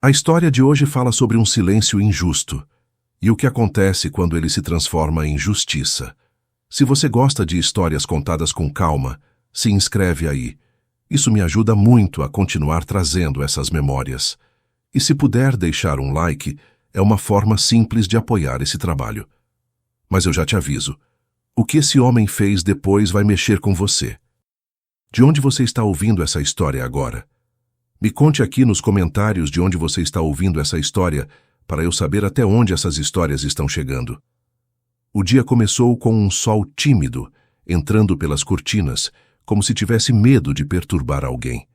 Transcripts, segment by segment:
A história de hoje fala sobre um silêncio injusto e o que acontece quando ele se transforma em justiça. Se você gosta de histórias contadas com calma, se inscreve aí. Isso me ajuda muito a continuar trazendo essas memórias. E se puder deixar um like, é uma forma simples de apoiar esse trabalho. Mas eu já te aviso, o que esse homem fez depois vai mexer com você. De onde você está ouvindo essa história agora? Me conte aqui nos comentários de onde você está ouvindo essa história, para eu saber até onde essas histórias estão chegando. O dia começou com um sol tímido, entrando pelas cortinas, como se tivesse medo de perturbar alguém.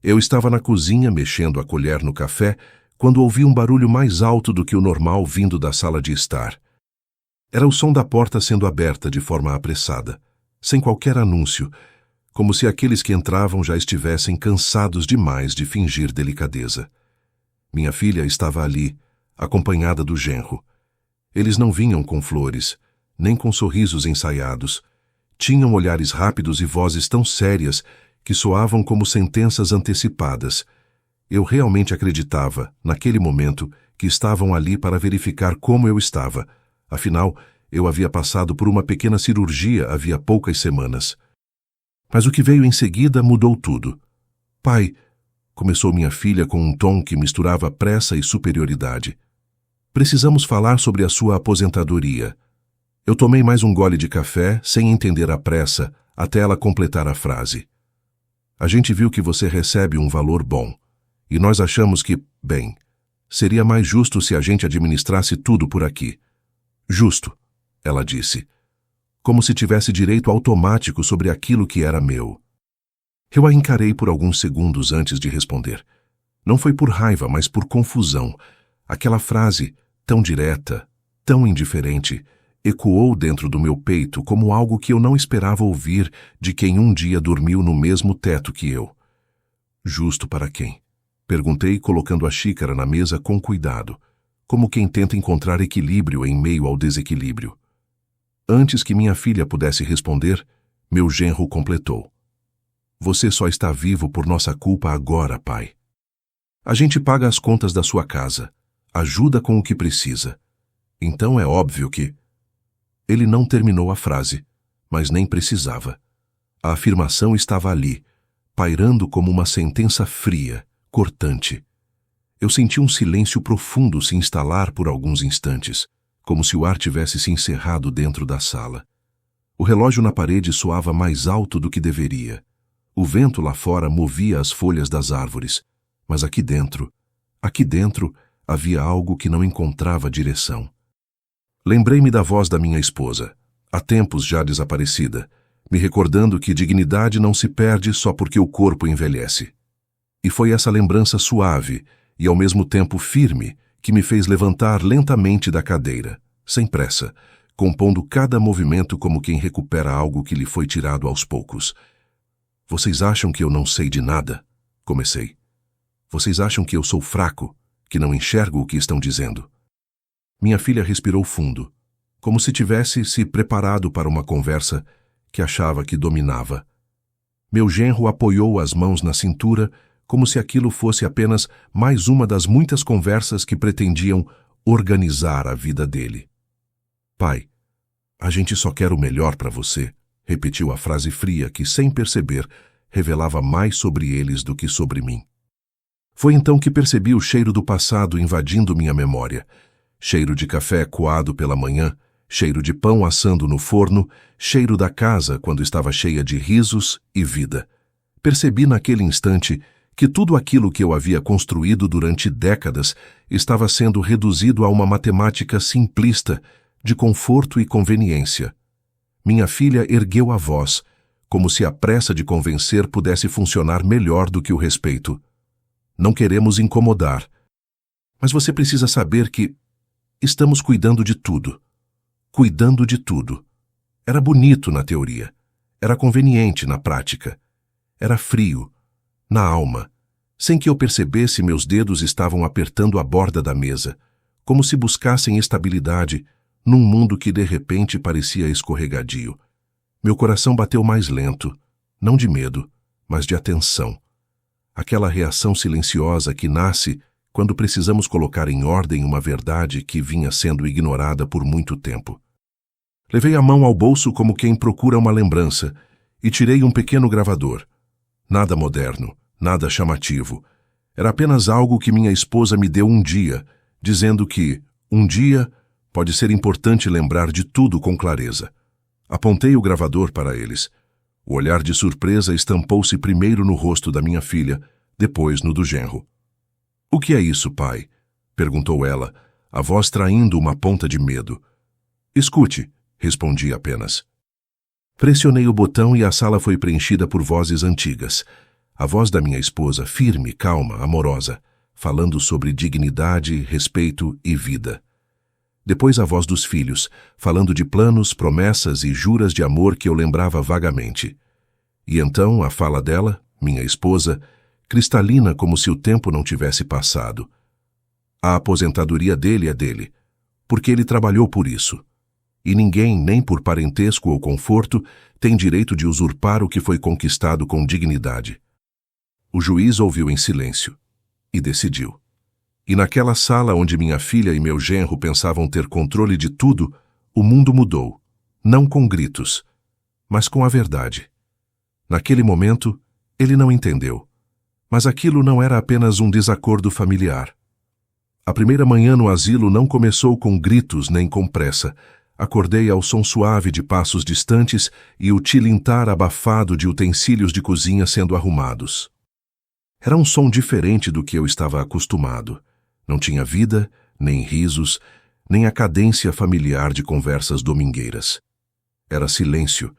Eu estava na cozinha mexendo a colher no café, quando ouvi um barulho mais alto do que o normal vindo da sala de estar. Era o som da porta sendo aberta de forma apressada, sem qualquer anúncio, como se aqueles que entravam já estivessem cansados demais de fingir delicadeza. Minha filha estava ali, acompanhada do genro. Eles não vinham com flores, nem com sorrisos ensaiados. Tinham olhares rápidos e vozes tão sérias que soavam como sentenças antecipadas. Eu realmente acreditava, naquele momento, que estavam ali para verificar como eu estava. Afinal, eu havia passado por uma pequena cirurgia havia poucas semanas. Mas o que veio em seguida mudou tudo. Pai, começou minha filha com um tom que misturava pressa e superioridade. Precisamos falar sobre a sua aposentadoria. Eu tomei mais um gole de café, sem entender a pressa, até ela completar a frase. A gente viu que você recebe um valor bom. E nós achamos que, bem, seria mais justo se a gente administrasse tudo por aqui. Justo, ela disse, como se tivesse direito automático sobre aquilo que era meu. Eu a encarei por alguns segundos antes de responder. Não foi por raiva, mas por confusão. Aquela frase, tão direta, tão indiferente, ecoou dentro do meu peito como algo que eu não esperava ouvir de quem um dia dormiu no mesmo teto que eu. Justo para quem? Perguntei, colocando a xícara na mesa com cuidado, como quem tenta encontrar equilíbrio em meio ao desequilíbrio. Antes que minha filha pudesse responder, meu genro completou. Você só está vivo por nossa culpa agora, pai. A gente paga as contas da sua casa, ajuda com o que precisa. Então é óbvio que... Ele não terminou a frase, mas nem precisava. A afirmação estava ali, pairando como uma sentença fria, cortante. Eu senti um silêncio profundo se instalar por alguns instantes, como se o ar tivesse se encerrado dentro da sala. O relógio na parede soava mais alto do que deveria. O vento lá fora movia as folhas das árvores, mas aqui dentro, havia algo que não encontrava direção. Lembrei-me da voz da minha esposa, há tempos já desaparecida, me recordando que dignidade não se perde só porque o corpo envelhece. E foi essa lembrança suave e ao mesmo tempo firme que me fez levantar lentamente da cadeira, sem pressa, compondo cada movimento como quem recupera algo que lhe foi tirado aos poucos. Vocês acham que eu não sei de nada? Comecei. Vocês acham que eu sou fraco, que não enxergo o que estão dizendo? Minha filha respirou fundo, como se tivesse se preparado para uma conversa que achava que dominava. Meu genro apoiou as mãos na cintura, como se aquilo fosse apenas mais uma das muitas conversas que pretendiam organizar a vida dele. Pai, a gente só quer o melhor para você, repetiu a frase fria que, sem perceber, revelava mais sobre eles do que sobre mim. Foi então que percebi o cheiro do passado invadindo minha memória. Cheiro de café coado pela manhã, cheiro de pão assando no forno, cheiro da casa quando estava cheia de risos e vida. Percebi naquele instante que tudo aquilo que eu havia construído durante décadas estava sendo reduzido a uma matemática simplista de conforto e conveniência. Minha filha ergueu a voz, como se a pressa de convencer pudesse funcionar melhor do que o respeito. Não queremos incomodar. Mas você precisa saber que estamos cuidando de tudo. Cuidando de tudo. Era bonito na teoria. Era conveniente na prática. Era frio. Na alma. Sem que eu percebesse, meus dedos estavam apertando a borda da mesa, como se buscassem estabilidade num mundo que de repente parecia escorregadio. Meu coração bateu mais lento, não de medo, mas de atenção. Aquela reação silenciosa que nasce quando precisamos colocar em ordem uma verdade que vinha sendo ignorada por muito tempo. Levei a mão ao bolso como quem procura uma lembrança e tirei um pequeno gravador. Nada moderno, nada chamativo. Era apenas algo que minha esposa me deu um dia, dizendo que, um dia, pode ser importante lembrar de tudo com clareza. Apontei o gravador para eles. O olhar de surpresa estampou-se primeiro no rosto da minha filha, depois no do genro. "O que é isso, pai?" perguntou ela, a voz traindo uma ponta de medo. "Escute", respondi apenas. Pressionei o botão e a sala foi preenchida por vozes antigas. A voz da minha esposa, firme, calma, amorosa, falando sobre dignidade, respeito e vida. Depois a voz dos filhos, falando de planos, promessas e juras de amor que eu lembrava vagamente. E então a fala dela, minha esposa, cristalina como se o tempo não tivesse passado. A aposentadoria dele é dele, porque ele trabalhou por isso. E ninguém, nem por parentesco ou conforto, tem direito de usurpar o que foi conquistado com dignidade. O juiz ouviu em silêncio e decidiu. E naquela sala onde minha filha e meu genro pensavam ter controle de tudo, o mundo mudou, não com gritos, mas com a verdade. Naquele momento, ele não entendeu, mas aquilo não era apenas um desacordo familiar. A primeira manhã no asilo não começou com gritos nem com pressa. Acordei ao som suave de passos distantes e o tilintar abafado de utensílios de cozinha sendo arrumados. Era um som diferente do que eu estava acostumado. Não tinha vida, nem risos, nem a cadência familiar de conversas domingueiras. Era silêncio,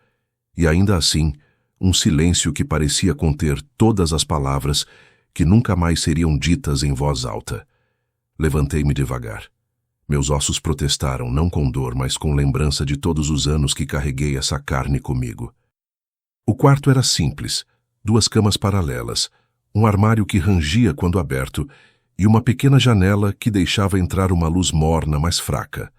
e ainda assim, um silêncio que parecia conter todas as palavras que nunca mais seriam ditas em voz alta. Levantei-me devagar. Meus ossos protestaram, não com dor, mas com lembrança de todos os anos que carreguei essa carne comigo. O quarto era simples, 2 camas paralelas, um armário que rangia quando aberto e uma pequena janela que deixava entrar uma luz morna, mas fraca.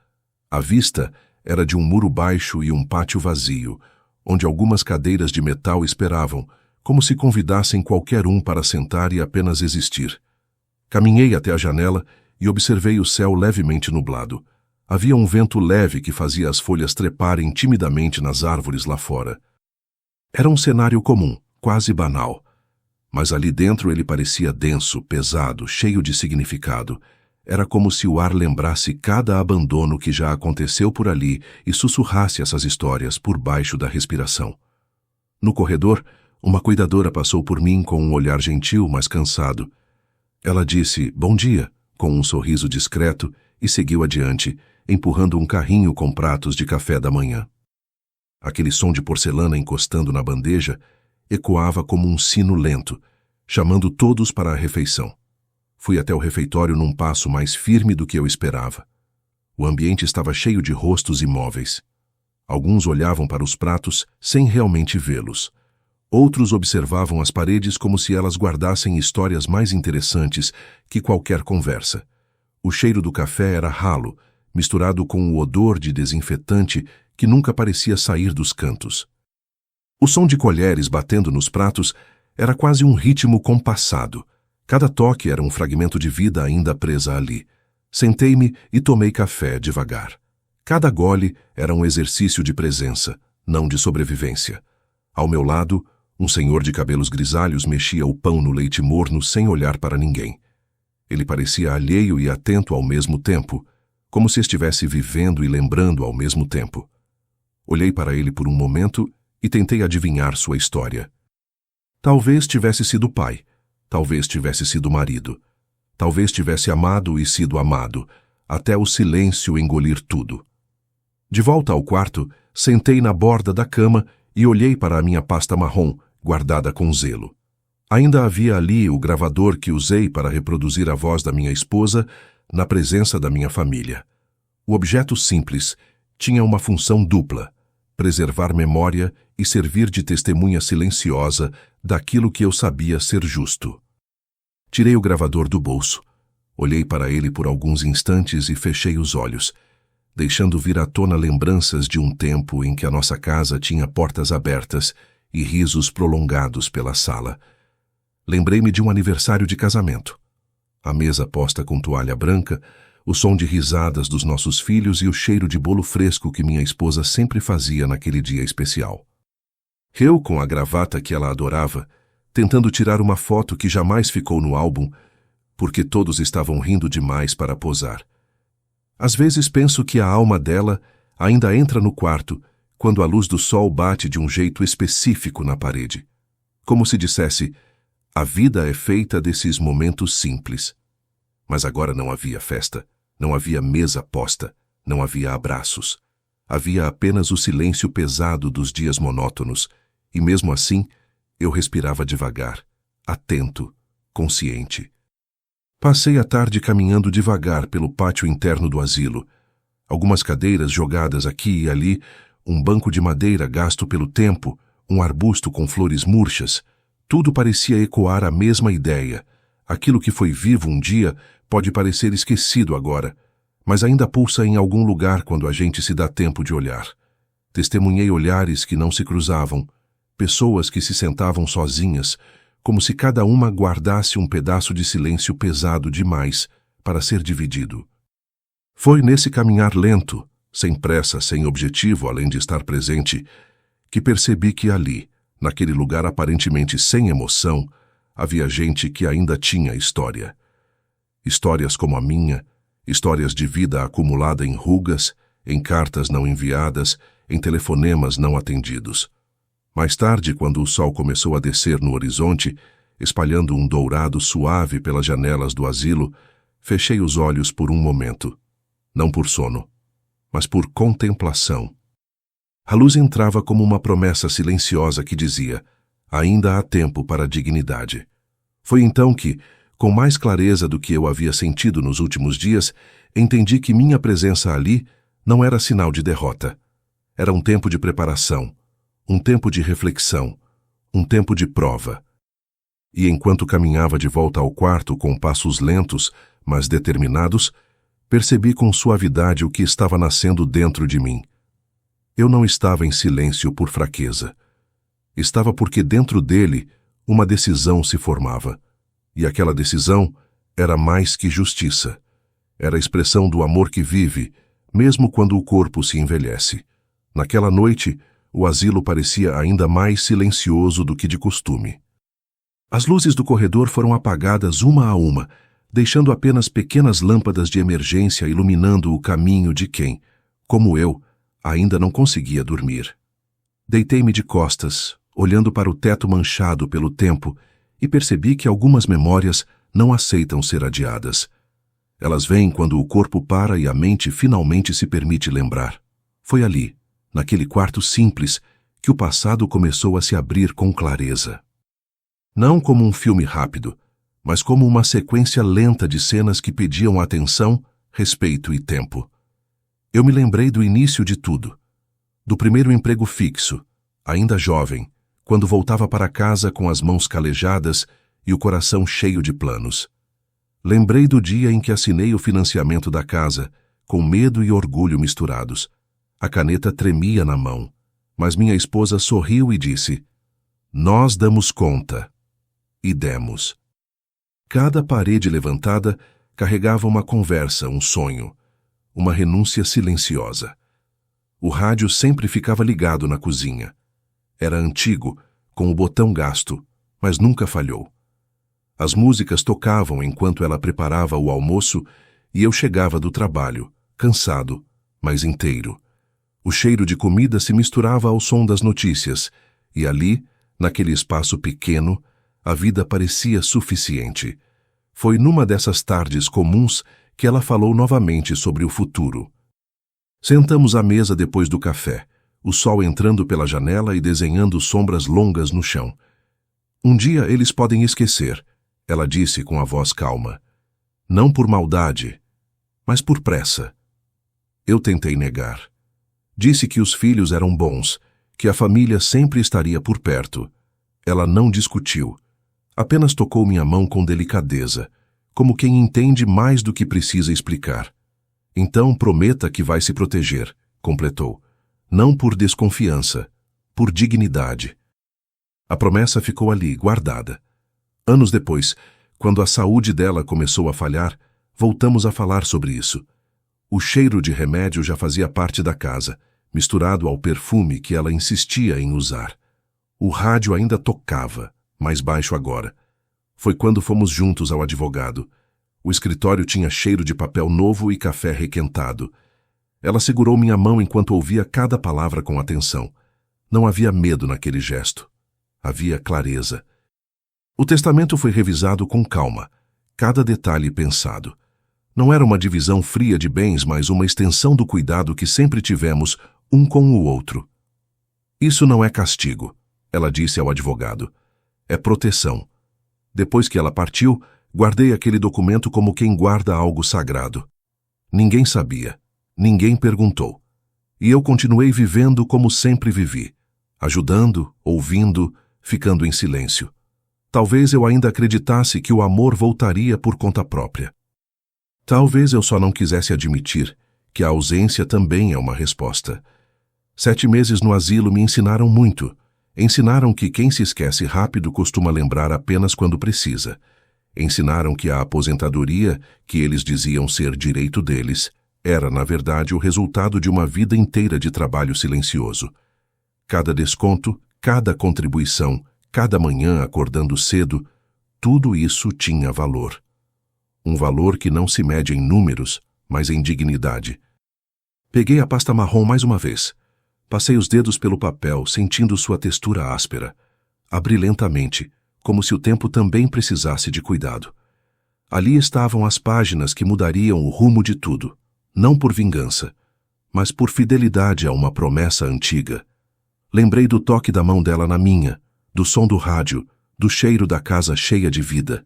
A vista era de um muro baixo e um pátio vazio, onde algumas cadeiras de metal esperavam, como se convidassem qualquer um para sentar e apenas existir. Caminhei até a janela e observei o céu levemente nublado. Havia um vento leve que fazia as folhas treparem timidamente nas árvores lá fora. Era um cenário comum, quase banal. Mas ali dentro ele parecia denso, pesado, cheio de significado. Era como se o ar lembrasse cada abandono que já aconteceu por ali e sussurrasse essas histórias por baixo da respiração. No corredor, uma cuidadora passou por mim com um olhar gentil, mas cansado. Ela disse, "Bom dia", com um sorriso discreto e seguiu adiante, empurrando um carrinho com pratos de café da manhã. Aquele som de porcelana encostando na bandeja ecoava como um sino lento, chamando todos para a refeição. Fui até o refeitório num passo mais firme do que eu esperava. O ambiente estava cheio de rostos imóveis. Alguns olhavam para os pratos sem realmente vê-los. Outros observavam as paredes como se elas guardassem histórias mais interessantes que qualquer conversa. O cheiro do café era ralo, misturado com o odor de desinfetante que nunca parecia sair dos cantos. O som de colheres batendo nos pratos era quase um ritmo compassado. Cada toque era um fragmento de vida ainda presa ali. Sentei-me e tomei café devagar. Cada gole era um exercício de presença, não de sobrevivência. Ao meu lado, um senhor de cabelos grisalhos mexia o pão no leite morno sem olhar para ninguém. Ele parecia alheio e atento ao mesmo tempo, como se estivesse vivendo e lembrando ao mesmo tempo. Olhei para ele por um momento e tentei adivinhar sua história. Talvez tivesse sido pai, talvez tivesse sido marido, talvez tivesse amado e sido amado, até o silêncio engolir tudo. De volta ao quarto, sentei na borda da cama e olhei para a minha pasta marrom, guardada com zelo. Ainda havia ali o gravador que usei para reproduzir a voz da minha esposa na presença da minha família. O objeto simples tinha uma função dupla: preservar memória e servir de testemunha silenciosa daquilo que eu sabia ser justo. Tirei o gravador do bolso, olhei para ele por alguns instantes e fechei os olhos, deixando vir à tona lembranças de um tempo em que a nossa casa tinha portas abertas e risos prolongados pela sala. Lembrei-me de um aniversário de casamento. A mesa posta com toalha branca, o som de risadas dos nossos filhos e o cheiro de bolo fresco que minha esposa sempre fazia naquele dia especial. Eu, com a gravata que ela adorava, tentando tirar uma foto que jamais ficou no álbum, porque todos estavam rindo demais para posar. Às vezes penso que a alma dela ainda entra no quarto quando a luz do sol bate de um jeito específico na parede. Como se dissesse, a vida é feita desses momentos simples. Mas agora não havia festa, não havia mesa posta, não havia abraços. Havia apenas o silêncio pesado dos dias monótonos, e mesmo assim, eu respirava devagar, atento, consciente. Passei a tarde caminhando devagar pelo pátio interno do asilo. Algumas cadeiras jogadas aqui e ali, um banco de madeira gasto pelo tempo, um arbusto com flores murchas. Tudo parecia ecoar a mesma ideia. Aquilo que foi vivo um dia pode parecer esquecido agora, mas ainda pulsa em algum lugar quando a gente se dá tempo de olhar. Testemunhei olhares que não se cruzavam, pessoas que se sentavam sozinhas, como se cada uma guardasse um pedaço de silêncio pesado demais para ser dividido. Foi nesse caminhar lento, sem pressa, sem objetivo, além de estar presente, que percebi que ali, naquele lugar aparentemente sem emoção, havia gente que ainda tinha história. Histórias como a minha, histórias de vida acumulada em rugas, em cartas não enviadas, em telefonemas não atendidos. Mais tarde, quando o sol começou a descer no horizonte, espalhando um dourado suave pelas janelas do asilo, fechei os olhos por um momento. Não por sono, mas por contemplação. A luz entrava como uma promessa silenciosa que dizia: ainda há tempo para a dignidade. Foi então que, com mais clareza do que eu havia sentido nos últimos dias, entendi que minha presença ali não era sinal de derrota. Era um tempo de preparação, um tempo de reflexão, um tempo de prova. E enquanto caminhava de volta ao quarto com passos lentos, mas determinados, percebi com suavidade o que estava nascendo dentro de mim. Eu não estava em silêncio por fraqueza. Estava porque dentro dele uma decisão se formava. E aquela decisão era mais que justiça. Era a expressão do amor que vive, mesmo quando o corpo se envelhece. Naquela noite, o asilo parecia ainda mais silencioso do que de costume. As luzes do corredor foram apagadas uma a uma, deixando apenas pequenas lâmpadas de emergência iluminando o caminho de quem, como eu, ainda não conseguia dormir. Deitei-me de costas, olhando para o teto manchado pelo tempo, e percebi que algumas memórias não aceitam ser adiadas. Elas vêm quando o corpo para e a mente finalmente se permite lembrar. Foi ali, naquele quarto simples, que o passado começou a se abrir com clareza. Não como um filme rápido, mas como uma sequência lenta de cenas que pediam atenção, respeito e tempo. Eu me lembrei do início de tudo, do primeiro emprego fixo, ainda jovem, quando voltava para casa com as mãos calejadas e o coração cheio de planos. Lembrei do dia em que assinei o financiamento da casa, com medo e orgulho misturados. A caneta tremia na mão, mas minha esposa sorriu e disse: "Nós damos conta." E demos. Cada parede levantada carregava uma conversa, um sonho, uma renúncia silenciosa. O rádio sempre ficava ligado na cozinha. Era antigo, com o botão gasto, mas nunca falhou. As músicas tocavam enquanto ela preparava o almoço e eu chegava do trabalho, cansado, mas inteiro. O cheiro de comida se misturava ao som das notícias, e ali, naquele espaço pequeno, a vida parecia suficiente. Foi numa dessas tardes comuns que ela falou novamente sobre o futuro. Sentamos à mesa depois do café, o sol entrando pela janela e desenhando sombras longas no chão. "Um dia eles podem esquecer", ela disse com a voz calma. "Não por maldade, mas por pressa." Eu tentei negar. Disse que os filhos eram bons, que a família sempre estaria por perto. Ela não discutiu. Apenas tocou minha mão com delicadeza, como quem entende mais do que precisa explicar. "Então prometa que vai se proteger", completou. "Não por desconfiança, por dignidade." A promessa ficou ali, guardada. Anos depois, Quando a saúde dela começou a falhar, voltamos a falar sobre isso. O cheiro de remédio já fazia parte da casa, misturado ao perfume que ela insistia em usar. O rádio ainda tocava, mais baixo agora. Foi quando fomos juntos ao advogado. O escritório tinha cheiro de papel novo e café requentado. Ela segurou minha mão enquanto ouvia cada palavra com atenção. Não havia medo naquele gesto. Havia clareza. O testamento foi revisado com calma, cada detalhe pensado. Não era uma divisão fria de bens, mas uma extensão do cuidado que sempre tivemos um com o outro. Isso não é castigo, ela disse ao advogado. É proteção. Depois que ela partiu, guardei aquele documento como quem guarda algo sagrado. Ninguém sabia, ninguém perguntou. E eu continuei vivendo como sempre vivi, ajudando, ouvindo, ficando em silêncio. Talvez eu ainda acreditasse que o amor voltaria por conta própria. Talvez eu só não quisesse admitir que a ausência também é uma resposta. 7 meses no asilo me ensinaram muito. Ensinaram que quem se esquece rápido costuma lembrar apenas quando precisa. Ensinaram que a aposentadoria, que eles diziam ser direito deles, era, na verdade, o resultado de uma vida inteira de trabalho silencioso. Cada desconto, cada contribuição, cada manhã acordando cedo, tudo isso tinha valor. Um valor que não se mede em números, mas em dignidade. Peguei a pasta marrom mais uma vez. Passei os dedos pelo papel, sentindo sua textura áspera. Abri lentamente, como se o tempo também precisasse de cuidado. Ali estavam as páginas que mudariam o rumo de tudo, não por vingança, mas por fidelidade a uma promessa antiga. Lembrei do toque da mão dela na minha, do som do rádio, do cheiro da casa cheia de vida.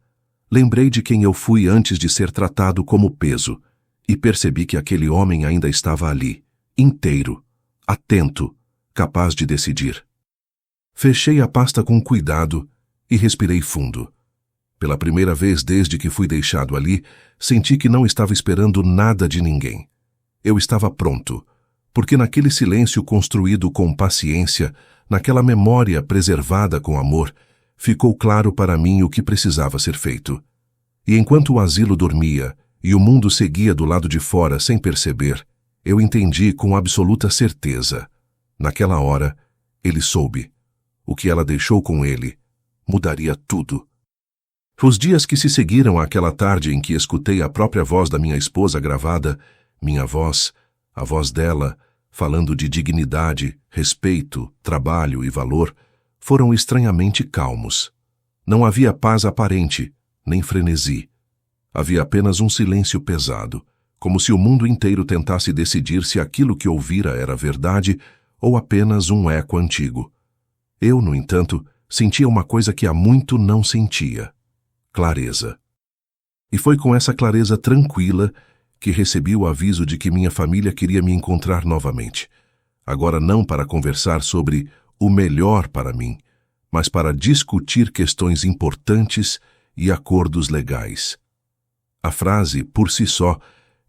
Lembrei de quem eu fui antes de ser tratado como peso, e percebi que aquele homem ainda estava ali, inteiro, atento, capaz de decidir. Fechei a pasta com cuidado e respirei fundo. Pela primeira vez desde que fui deixado ali, senti que não estava esperando nada de ninguém. Eu estava pronto, porque naquele silêncio construído com paciência, naquela memória preservada com amor, ficou claro para mim o que precisava ser feito. E enquanto o asilo dormia e o mundo seguia do lado de fora sem perceber, eu entendi com absoluta certeza. Naquela hora, ele soube. O que ela deixou com ele mudaria tudo. Os dias que se seguiram àquela tarde em que escutei a própria voz da minha esposa gravada, minha voz, a voz dela, falando de dignidade, respeito, trabalho e valor, foram estranhamente calmos. Não havia paz aparente, nem frenesi. Havia apenas um silêncio pesado, como se o mundo inteiro tentasse decidir se aquilo que ouvira era verdade ou apenas um eco antigo. Eu, no entanto, sentia uma coisa que há muito não sentia: clareza. E foi com essa clareza tranquila que recebi o aviso de que minha família queria me encontrar novamente. Agora não para conversar sobre o melhor para mim, mas para discutir questões importantes e acordos legais. A frase, por si só,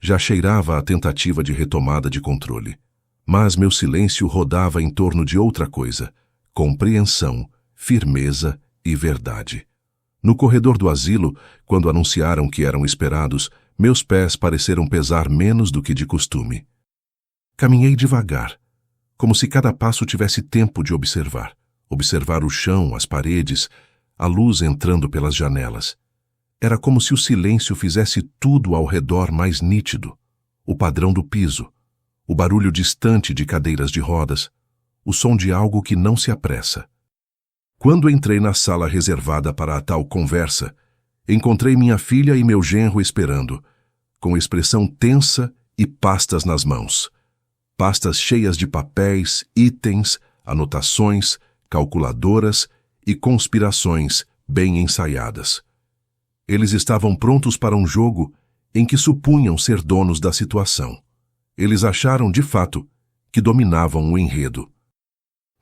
já cheirava a tentativa de retomada de controle. Mas meu silêncio rodava em torno de outra coisa: compreensão, firmeza e verdade. No corredor do asilo, quando anunciaram que eram esperados, meus pés pareceram pesar menos do que de costume. Caminhei devagar, como se cada passo tivesse tempo de observar. Observar o chão, as paredes, a luz entrando pelas janelas. Era como se o silêncio fizesse tudo ao redor mais nítido. O padrão do piso, o barulho distante de cadeiras de rodas, o som de algo que não se apressa. Quando entrei na sala reservada para a tal conversa, encontrei minha filha e meu genro esperando, com expressão tensa e pastas nas mãos. Pastas cheias de papéis, itens, anotações, calculadoras e conspirações bem ensaiadas. Eles estavam prontos para um jogo em que supunham ser donos da situação. Eles acharam, de fato, que dominavam o enredo.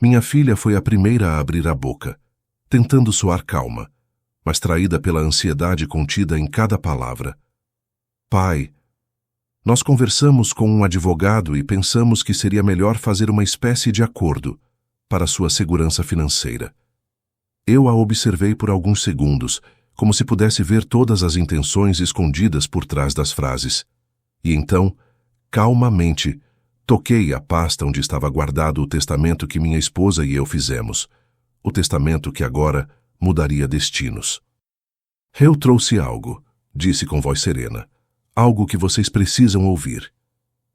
Minha filha foi a primeira a abrir a boca, tentando soar calma, mas traída pela ansiedade contida em cada palavra. Pai, nós conversamos com um advogado e pensamos que seria melhor fazer uma espécie de acordo para sua segurança financeira. Eu a observei por alguns segundos, como se pudesse ver todas as intenções escondidas por trás das frases. E então, calmamente, toquei a pasta onde estava guardado o testamento que minha esposa e eu fizemos. O testamento que agora mudaria destinos. Eu trouxe algo, disse com voz serena. Algo que vocês precisam ouvir.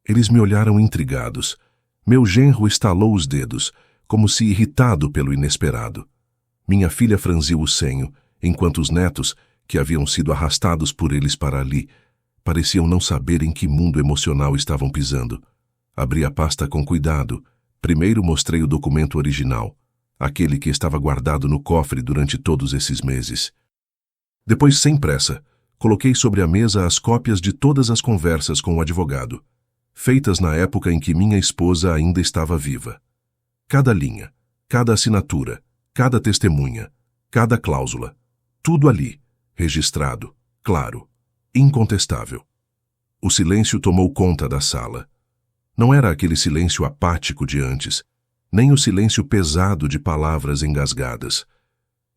Eles me olharam intrigados. Meu genro estalou os dedos, como se irritado pelo inesperado. Minha filha franziu o senho, enquanto os netos, que haviam sido arrastados por eles para ali, pareciam não saber em que mundo emocional estavam pisando. Abri a pasta com cuidado. Primeiro mostrei o documento original, aquele que estava guardado no cofre durante todos esses meses. Depois, sem pressa, coloquei sobre a mesa as cópias de todas as conversas com o advogado, feitas na época em que minha esposa ainda estava viva. Cada linha, cada assinatura, cada testemunha, cada cláusula, tudo ali, registrado, claro, incontestável. O silêncio tomou conta da sala. Não era aquele silêncio apático de antes, nem o silêncio pesado de palavras engasgadas.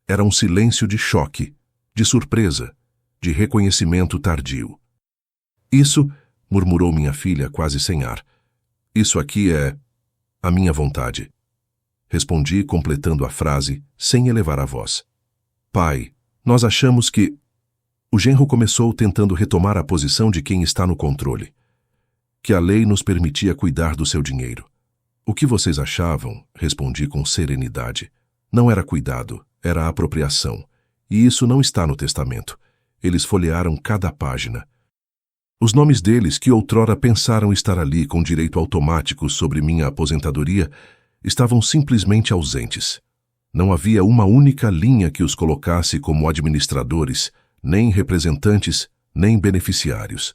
Era um silêncio de choque, de surpresa, de reconhecimento tardio. Isso, murmurou minha filha quase sem ar. Isso aqui é a minha vontade. Respondi, completando a frase, sem elevar a voz. Pai, nós achamos que... O genro começou tentando retomar a posição de quem está no controle. Que a lei nos permitia cuidar do seu dinheiro. O que vocês achavam, respondi com serenidade, não era cuidado, era apropriação. E isso não está no testamento. Eles folhearam cada página. Os nomes deles, que outrora pensaram estar ali com direito automático sobre minha aposentadoria, estavam simplesmente ausentes. Não havia uma única linha que os colocasse como administradores, nem representantes, nem beneficiários.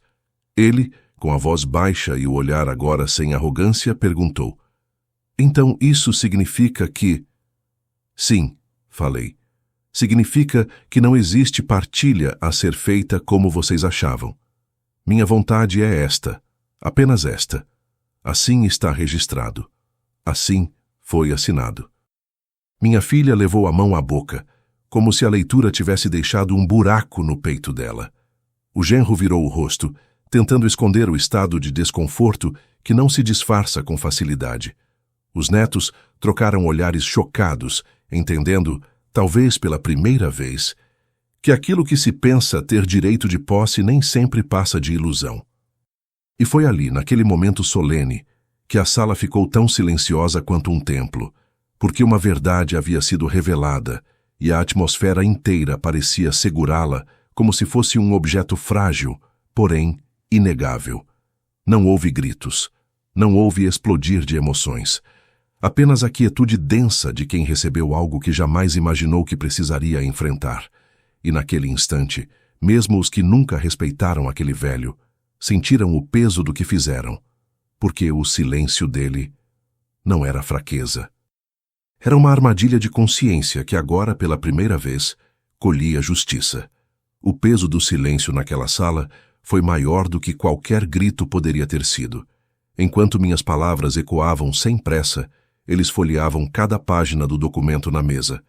Ele, com a voz baixa e o olhar agora sem arrogância, perguntou: Então isso significa que... Sim, falei. Significa que não existe partilha a ser feita como vocês achavam. Minha vontade é esta, apenas esta. Assim está registrado. Assim foi assinado. Minha filha levou a mão à boca, como se a leitura tivesse deixado um buraco no peito dela. O genro virou o rosto, tentando esconder o estado de desconforto que não se disfarça com facilidade. Os netos trocaram olhares chocados, entendendo, talvez pela primeira vez, que aquilo que se pensa ter direito de posse nem sempre passa de ilusão. E foi ali, naquele momento solene, que a sala ficou tão silenciosa quanto um templo, porque uma verdade havia sido revelada e a atmosfera inteira parecia segurá-la como se fosse um objeto frágil, porém inegável. Não houve gritos, não houve explodir de emoções. Apenas a quietude densa de quem recebeu algo que jamais imaginou que precisaria enfrentar. E naquele instante, mesmo os que nunca respeitaram aquele velho, sentiram o peso do que fizeram, porque o silêncio dele não era fraqueza. Era uma armadilha de consciência que agora, pela primeira vez, colhia justiça. O peso do silêncio naquela sala foi maior do que qualquer grito poderia ter sido. Enquanto minhas palavras ecoavam sem pressa, eles folheavam cada página do documento na mesa,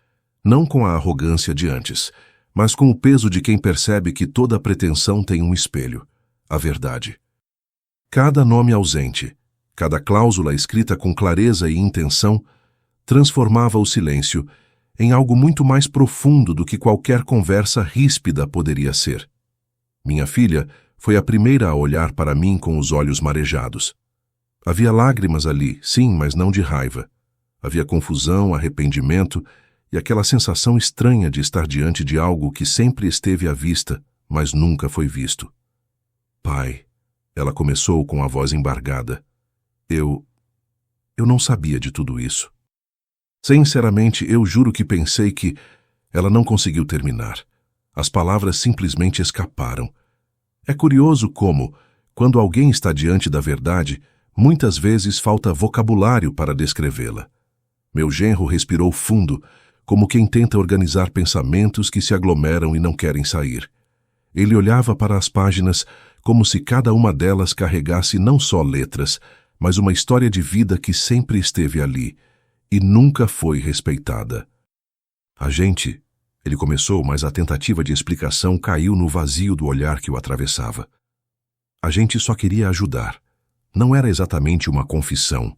não com a arrogância de antes, mas com o peso de quem percebe que toda pretensão tem um espelho, a verdade. Cada nome ausente, cada cláusula escrita com clareza e intenção, transformava o silêncio em algo muito mais profundo do que qualquer conversa ríspida poderia ser. Minha filha foi a primeira a olhar para mim com os olhos marejados. Havia lágrimas ali, sim, mas não de raiva. Havia confusão, arrependimento e aquela sensação estranha de estar diante de algo que sempre esteve à vista, mas nunca foi visto. Pai, ela começou com a voz embargada. Eu não sabia de tudo isso. Sinceramente, eu juro que pensei que... Ela não conseguiu terminar. As palavras simplesmente escaparam. É curioso como, quando alguém está diante da verdade, muitas vezes falta vocabulário para descrevê-la. Meu genro respirou fundo, como quem tenta organizar pensamentos que se aglomeram e não querem sair. Ele olhava para as páginas como se cada uma delas carregasse não só letras, mas uma história de vida que sempre esteve ali e nunca foi respeitada. A gente, Ele começou, mas a tentativa de explicação caiu no vazio do olhar que o atravessava. A gente só queria ajudar. Não era exatamente uma confissão.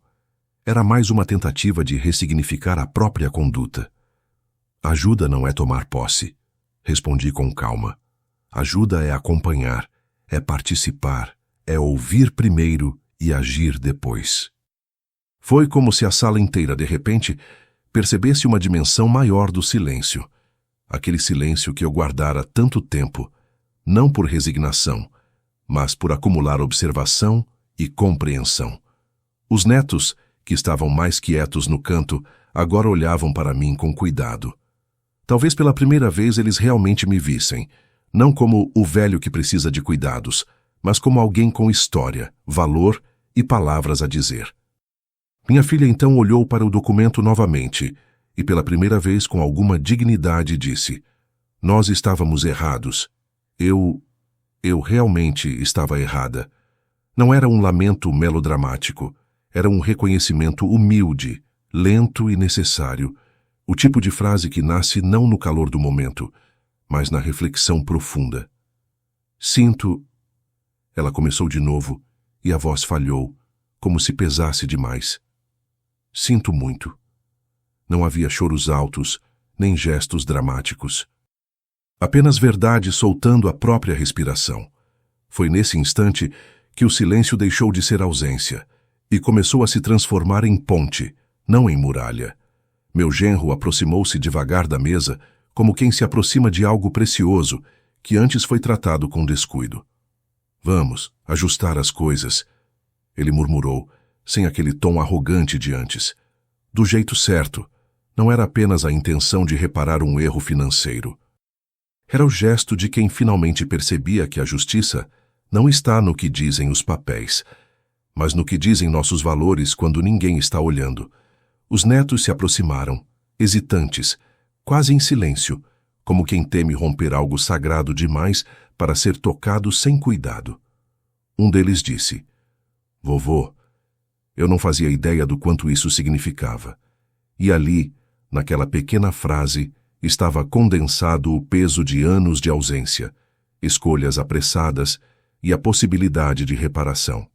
Era mais uma tentativa de ressignificar a própria conduta. Ajuda não é tomar posse, respondi com calma. Ajuda é acompanhar, é participar, é ouvir primeiro e agir depois. Foi como se a sala inteira, de repente, percebesse uma dimensão maior do silêncio. Aquele silêncio que eu guardara tanto tempo, não por resignação, mas por acumular observação e compreensão. Os netos, que estavam mais quietos no canto, agora olhavam para mim com cuidado. Talvez pela primeira vez eles realmente me vissem, não como o velho que precisa de cuidados, mas como alguém com história, valor e palavras a dizer. Minha filha então olhou para o documento novamente e pela primeira vez com alguma dignidade disse: "Nós estávamos errados. Eu realmente estava errada." Não era um lamento melodramático, era um reconhecimento humilde, lento e necessário, o tipo de frase que nasce não no calor do momento, mas na reflexão profunda. "Sinto..." Ela começou de novo e a voz falhou, como se pesasse demais. "Sinto muito." Não havia choros altos, nem gestos dramáticos. Apenas verdade soltando a própria respiração. Foi nesse instante que o silêncio deixou de ser ausência e começou a se transformar em ponte, não em muralha. Meu genro aproximou-se devagar da mesa, como quem se aproxima de algo precioso que antes foi tratado com descuido. "Vamos ajustar as coisas", ele murmurou, sem aquele tom arrogante de antes. Do jeito certo, não era apenas a intenção de reparar um erro financeiro. Era o gesto de quem finalmente percebia que a justiça não está no que dizem os papéis, mas no que dizem nossos valores quando ninguém está olhando. Os netos se aproximaram, hesitantes, quase em silêncio, como quem teme romper algo sagrado demais para ser tocado sem cuidado. Um deles disse: "Vovô." Eu não fazia ideia do quanto isso significava. E ali, naquela pequena frase, estava condensado o peso de anos de ausência, escolhas apressadas e a possibilidade de reparação.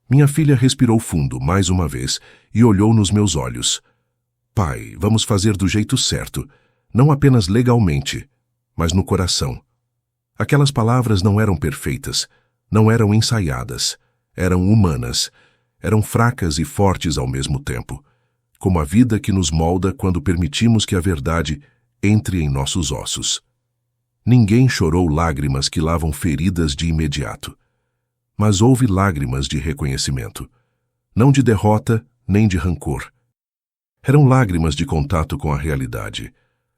Minha filha respirou fundo mais uma vez e olhou nos meus olhos. "Pai, vamos fazer do jeito certo, não apenas legalmente, mas no coração." Aquelas palavras não eram perfeitas, não eram ensaiadas, eram humanas, eram fracas e fortes ao mesmo tempo, como a vida que nos molda quando permitimos que a verdade entre em nossos ossos. Ninguém chorou lágrimas que lavam feridas de imediato, mas houve lágrimas de reconhecimento, não de derrota nem de rancor. Eram lágrimas de contato com a realidade,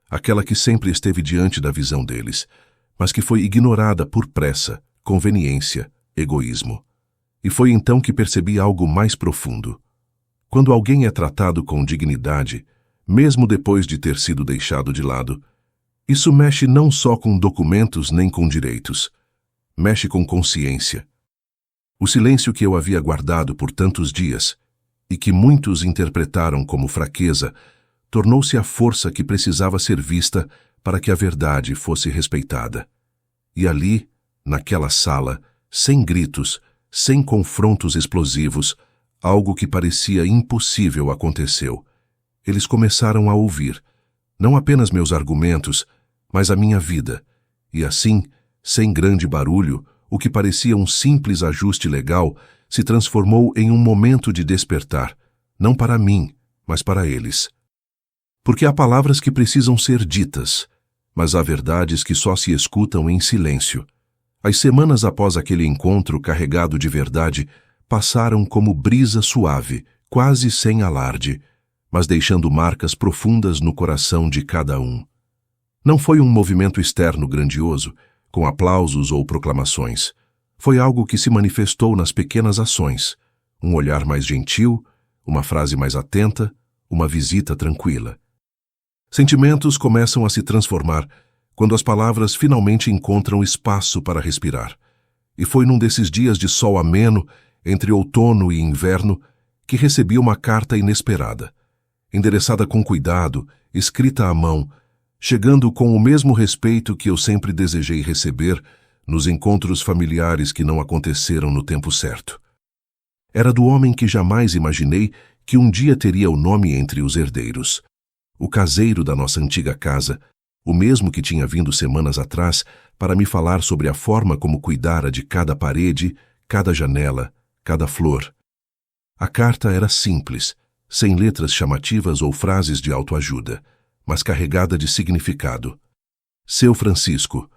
aquela que sempre esteve diante da visão deles, mas que foi ignorada por pressa, conveniência, egoísmo. E foi então que percebi algo mais profundo. Quando alguém é tratado com dignidade, mesmo depois de ter sido deixado de lado, isso mexe não só com documentos nem com direitos. Mexe com consciência. O silêncio que eu havia guardado por tantos dias, e que muitos interpretaram como fraqueza, tornou-se a força que precisava ser vista para que a verdade fosse respeitada. E ali, naquela sala, sem gritos, sem confrontos explosivos, algo que parecia impossível aconteceu. Eles começaram a ouvir, não apenas meus argumentos, mas a minha vida, e assim, sem grande barulho, o que parecia um simples ajuste legal se transformou em um momento de despertar, não para mim, mas para eles. Porque há palavras que precisam ser ditas, mas há verdades que só se escutam em silêncio. As semanas após aquele encontro carregado de verdade passaram como brisa suave, quase sem alarde, mas deixando marcas profundas no coração de cada um. Não foi um movimento externo grandioso, com aplausos ou proclamações. Foi algo que se manifestou nas pequenas ações, um olhar mais gentil, uma frase mais atenta, uma visita tranquila. Sentimentos começam a se transformar quando as palavras finalmente encontram espaço para respirar. E foi num desses dias de sol ameno, entre outono e inverno, que recebi uma carta inesperada. Endereçada com cuidado, escrita à mão, chegando com o mesmo respeito que eu sempre desejei receber nos encontros familiares que não aconteceram no tempo certo. Era do homem que jamais imaginei que um dia teria o nome entre os herdeiros. O caseiro da nossa antiga casa, o mesmo que tinha vindo semanas atrás para me falar sobre a forma como cuidara de cada parede, cada janela, cada flor. A carta era simples, sem letras chamativas ou frases de autoajuda, mas carregada de significado. Seu Francisco,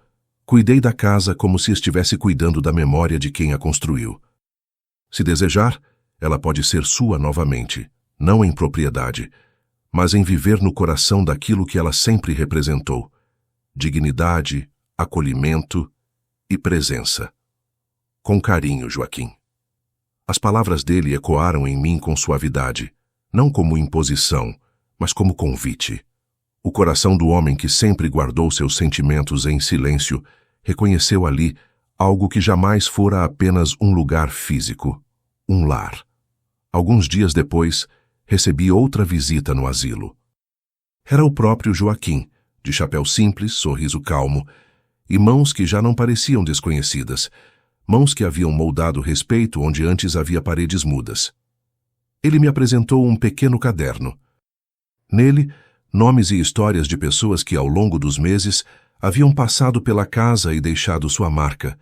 cuidei da casa como se estivesse cuidando da memória de quem a construiu. Se desejar, ela pode ser sua novamente, não em propriedade, mas em viver no coração daquilo que ela sempre representou: dignidade, acolhimento e presença. Com carinho, Joaquim. As palavras dele ecoaram em mim com suavidade, não como imposição, mas como convite. O coração do homem que sempre guardou seus sentimentos em silêncio reconheceu ali algo que jamais fora apenas um lugar físico, um lar. Alguns dias depois, recebi outra visita no asilo. Era o próprio Joaquim, de chapéu simples, sorriso calmo, e mãos que já não pareciam desconhecidas, mãos que haviam moldado respeito onde antes havia paredes mudas. Ele me apresentou um pequeno caderno. Nele, nomes e histórias de pessoas que ao longo dos meses haviam passado pela casa e deixado sua marca.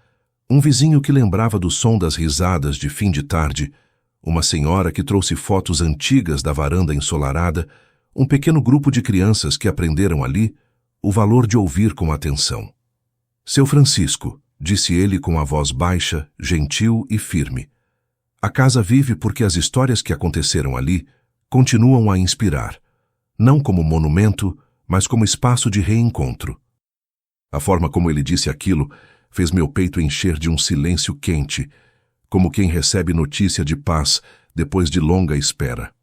Um vizinho que lembrava do som das risadas de fim de tarde, uma senhora que trouxe fotos antigas da varanda ensolarada, um pequeno grupo de crianças que aprenderam ali o valor de ouvir com atenção. Seu Francisco, disse ele com a voz baixa, gentil e firme. A casa vive porque as histórias que aconteceram ali continuam a inspirar, não como monumento, mas como espaço de reencontro. A forma como ele disse aquilo fez meu peito encher de um silêncio quente, como quem recebe notícia de paz depois de longa espera.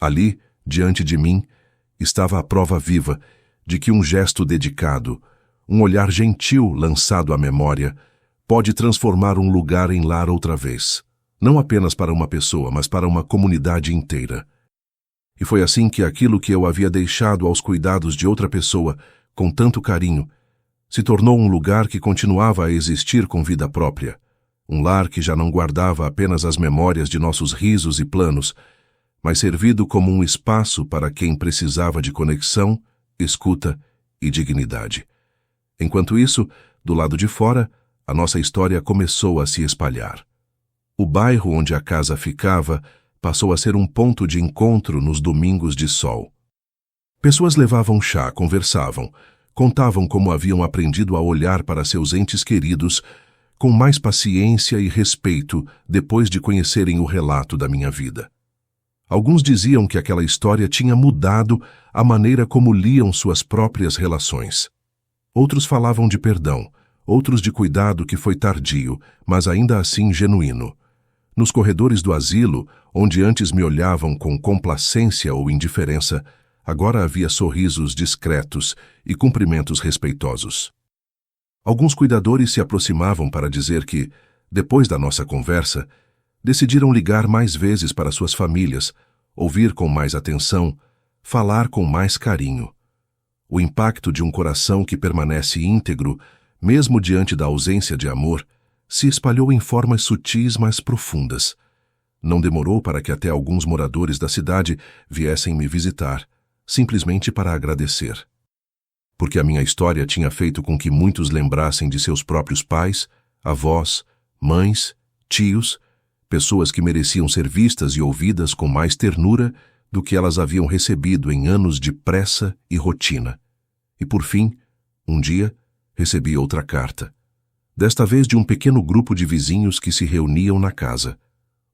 Ali, diante de mim, estava a prova viva de que um gesto dedicado, um olhar gentil lançado à memória, pode transformar um lugar em lar outra vez, não apenas para uma pessoa, mas para uma comunidade inteira. E foi assim que aquilo que eu havia deixado aos cuidados de outra pessoa, com tanto carinho, se tornou um lugar que continuava a existir com vida própria, um lar que já não guardava apenas as memórias de nossos risos e planos, mas servido como um espaço para quem precisava de conexão, escuta e dignidade. Enquanto isso, do lado de fora, a nossa história começou a se espalhar. O bairro onde a casa ficava passou a ser um ponto de encontro nos domingos de sol. Pessoas levavam chá, conversavam, contavam como haviam aprendido a olhar para seus entes queridos com mais paciência e respeito depois de conhecerem o relato da minha vida. Alguns diziam que aquela história tinha mudado a maneira como liam suas próprias relações. Outros falavam de perdão, outros de cuidado que foi tardio, mas ainda assim genuíno. Nos corredores do asilo, onde antes me olhavam com complacência ou indiferença, agora havia sorrisos discretos e cumprimentos respeitosos. Alguns cuidadores se aproximavam para dizer que, depois da nossa conversa, decidiram ligar mais vezes para suas famílias, ouvir com mais atenção, falar com mais carinho. O impacto de um coração que permanece íntegro, mesmo diante da ausência de amor, se espalhou em formas sutis mas profundas. Não demorou para que até alguns moradores da cidade viessem me visitar, simplesmente para agradecer. Porque a minha história tinha feito com que muitos lembrassem de seus próprios pais, avós, mães, tios, pessoas que mereciam ser vistas e ouvidas com mais ternura do que elas haviam recebido em anos de pressa e rotina. E por fim, um dia, recebi outra carta. Desta vez de um pequeno grupo de vizinhos que se reuniam na casa.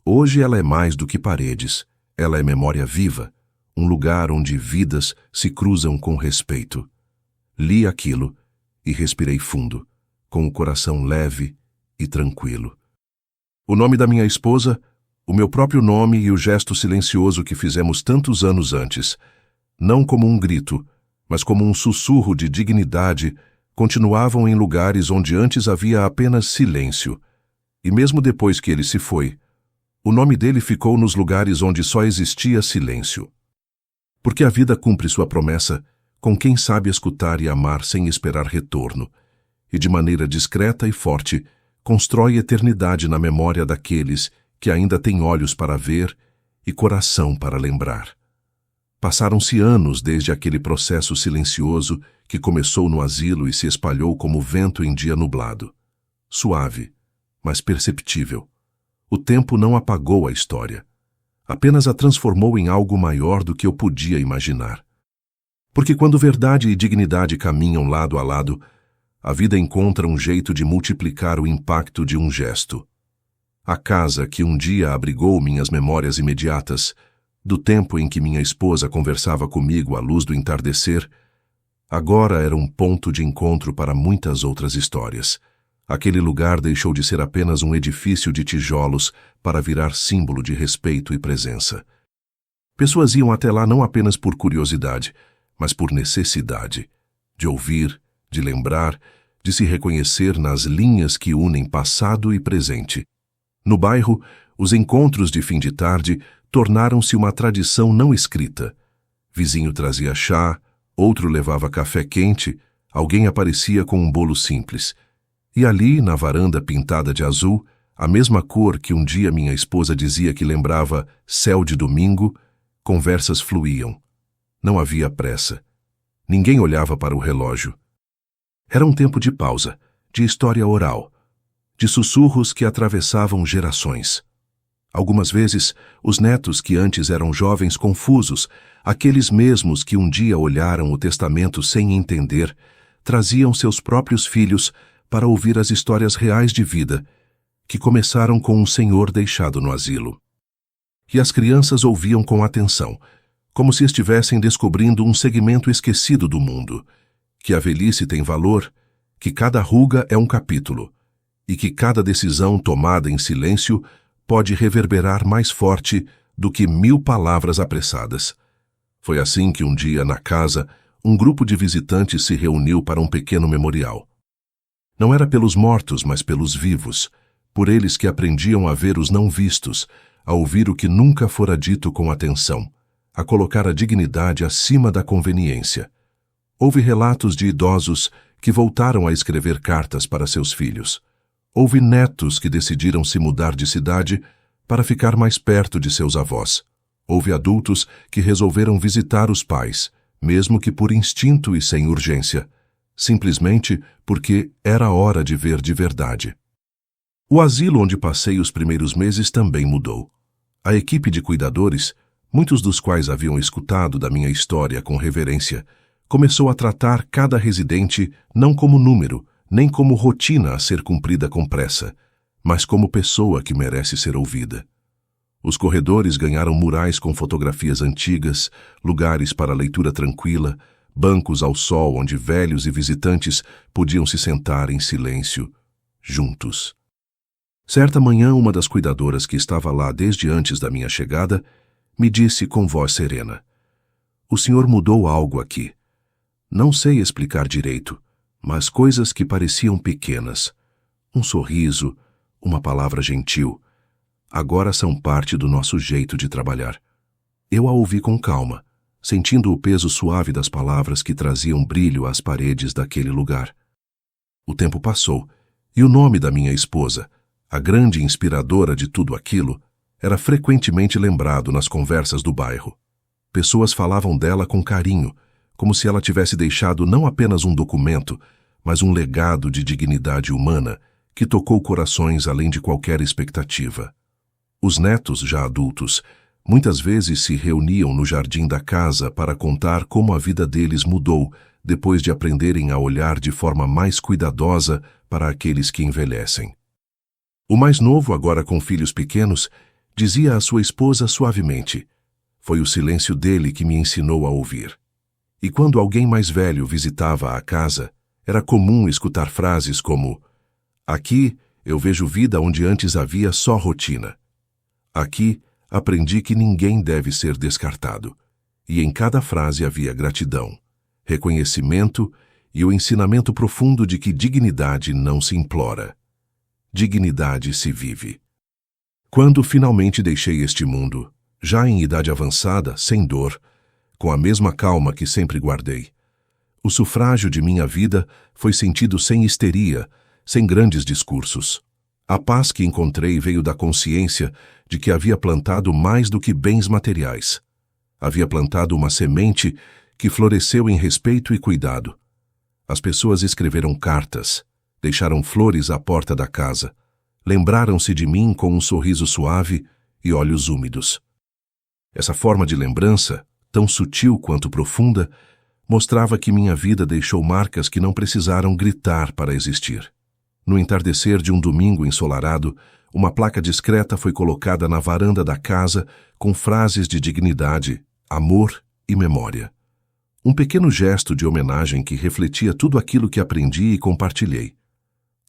Hoje ela é mais do que paredes, ela é memória viva, um lugar onde vidas se cruzam com respeito. Li aquilo e respirei fundo, com o coração leve e tranquilo. O nome da minha esposa, o meu próprio nome e o gesto silencioso que fizemos tantos anos antes, não como um grito, mas como um sussurro de dignidade, continuavam em lugares onde antes havia apenas silêncio. E mesmo depois que ele se foi, o nome dele ficou nos lugares onde só existia silêncio. Porque a vida cumpre sua promessa com quem sabe escutar e amar sem esperar retorno, e de maneira discreta e forte, constrói eternidade na memória daqueles que ainda têm olhos para ver e coração para lembrar. Passaram-se anos desde aquele processo silencioso que começou no asilo e se espalhou como vento em dia nublado. Suave, mas perceptível. O tempo não apagou a história. Apenas a transformou em algo maior do que eu podia imaginar. Porque quando verdade e dignidade caminham lado a lado, a vida encontra um jeito de multiplicar o impacto de um gesto. A casa que um dia abrigou minhas memórias imediatas, do tempo em que minha esposa conversava comigo à luz do entardecer, agora era um ponto de encontro para muitas outras histórias. Aquele lugar deixou de ser apenas um edifício de tijolos para virar símbolo de respeito e presença. Pessoas iam até lá não apenas por curiosidade, mas por necessidade, de ouvir, de lembrar, de se reconhecer nas linhas que unem passado e presente. No bairro, os encontros de fim de tarde tornaram-se uma tradição não escrita. Vizinho trazia chá, outro levava café quente, alguém aparecia com um bolo simples. E ali, na varanda pintada de azul, a mesma cor que um dia minha esposa dizia que lembrava céu de domingo, conversas fluíam. Não havia pressa. Ninguém olhava para o relógio. Era um tempo de pausa, de história oral, de sussurros que atravessavam gerações. Algumas vezes, os netos que antes eram jovens confusos, aqueles mesmos que um dia olharam o testamento sem entender, traziam seus próprios filhos para ouvir as histórias reais de vida, que começaram com um senhor deixado no asilo. E as crianças ouviam com atenção, como se estivessem descobrindo um segmento esquecido do mundo, que a velhice tem valor, que cada ruga é um capítulo, e que cada decisão tomada em silêncio pode reverberar mais forte do que 1000 palavras apressadas. Foi assim que um dia, na casa, um grupo de visitantes se reuniu para um pequeno memorial. Não era pelos mortos, mas pelos vivos, por eles que aprendiam a ver os não vistos, a ouvir o que nunca fora dito com atenção, a colocar a dignidade acima da conveniência. Houve relatos de idosos que voltaram a escrever cartas para seus filhos. Houve netos que decidiram se mudar de cidade para ficar mais perto de seus avós. Houve adultos que resolveram visitar os pais, mesmo que por instinto e sem urgência, simplesmente porque era hora de ver de verdade. O asilo onde passei os primeiros meses também mudou. A equipe de cuidadores, muitos dos quais haviam escutado da minha história com reverência, começou a tratar cada residente não como número, nem como rotina a ser cumprida com pressa, mas como pessoa que merece ser ouvida. Os corredores ganharam murais com fotografias antigas, lugares para leitura tranquila, bancos ao sol onde velhos e visitantes podiam se sentar em silêncio, juntos. Certa manhã, uma das cuidadoras que estava lá desde antes da minha chegada me disse com voz serena: "O senhor mudou algo aqui. Não sei explicar direito, mas coisas que pareciam pequenas, um sorriso, uma palavra gentil, agora são parte do nosso jeito de trabalhar." Eu a ouvi com calma, sentindo o peso suave das palavras que traziam brilho às paredes daquele lugar. O tempo passou, e o nome da minha esposa, a grande inspiradora de tudo aquilo, era frequentemente lembrado nas conversas do bairro. Pessoas falavam dela com carinho, como se ela tivesse deixado não apenas um documento, mas um legado de dignidade humana que tocou corações além de qualquer expectativa. Os netos, já adultos, muitas vezes se reuniam no jardim da casa para contar como a vida deles mudou depois de aprenderem a olhar de forma mais cuidadosa para aqueles que envelhecem. O mais novo, agora com filhos pequenos, dizia à sua esposa suavemente: "Foi o silêncio dele que me ensinou a ouvir." E quando alguém mais velho visitava a casa, era comum escutar frases como: "Aqui eu vejo vida onde antes havia só rotina. Aqui aprendi que ninguém deve ser descartado." E em cada frase havia gratidão, reconhecimento e o ensinamento profundo de que dignidade não se implora. Dignidade se vive. Quando finalmente deixei este mundo, já em idade avançada, sem dor, com a mesma calma que sempre guardei, O sufrágio de minha vida foi sentido sem histeria, sem grandes discursos. A paz que encontrei veio da consciência de que havia plantado mais do que bens materiais. Havia plantado uma semente que floresceu em respeito e cuidado. As pessoas escreveram cartas, deixaram flores à porta da casa, lembraram-se de mim com um sorriso suave e olhos úmidos. Essa forma de lembrança, tão sutil quanto profunda, mostrava que minha vida deixou marcas que não precisaram gritar para existir. No entardecer de um domingo ensolarado, uma placa discreta foi colocada na varanda da casa com frases de dignidade, amor e memória. Um pequeno gesto de homenagem que refletia tudo aquilo que aprendi e compartilhei.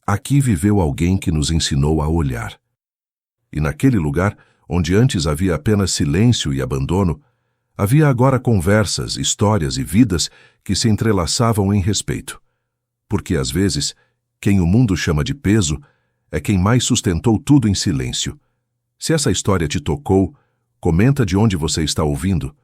Aqui viveu alguém que nos ensinou a olhar. E naquele lugar, onde antes havia apenas silêncio e abandono, havia agora conversas, histórias e vidas que se entrelaçavam em respeito. Porque, às vezes, quem o mundo chama de peso é quem mais sustentou tudo em silêncio. Se essa história te tocou, comenta de onde você está ouvindo